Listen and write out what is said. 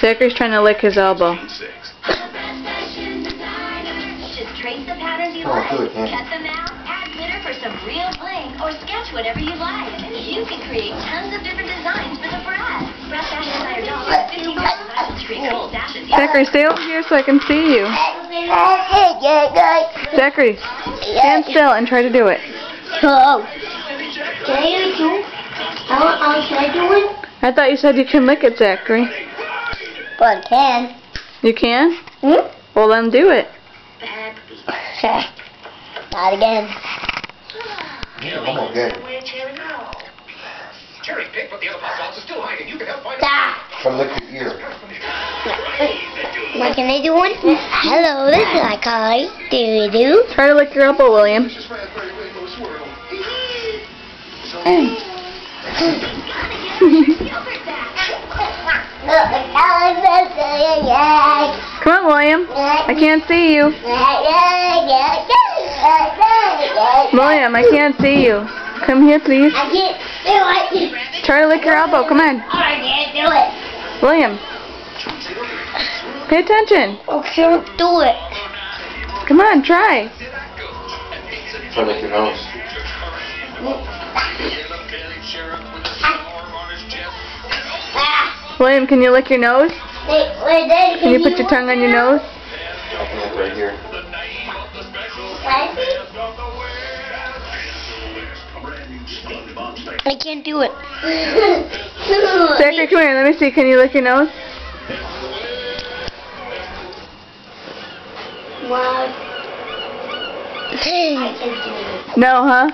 Zachary's trying to lick his elbow. Just trace the patterns you like, cut them out, add glitter for some real bling, or sketch whatever you like. You can create tons of different designs for the brass. Brass Fashion Designer dolls with 15 designs to create cool dashes. Zachary, stay over here so I can see you. Zachary, stand still and try to do it. Can I do it? Can I do it? I thought you said you can lick it, Zachary. But I can. You can? Hmm? Well, then do it. Not again. I'm okay. Cherry pick, but the other box is still hiding. You can help find Come lick your ear. What can I do one? Hello, this is my car. Do. Try to lick your elbow, William. Come on, William. I can't see you. William, I can't see you. Come here, please. I can't do it. Try to lick your elbow. Come on. I can't do it. William, pay attention. I can't do it. Come on, try. Try to lick your nose. William, can you lick your nose? Wait, Daddy, Can you put your tongue on your nose? I can lick right here. I can't do it. Zachary, come here. Let me see. Can you lick your nose? Wow. I can do it. No, huh?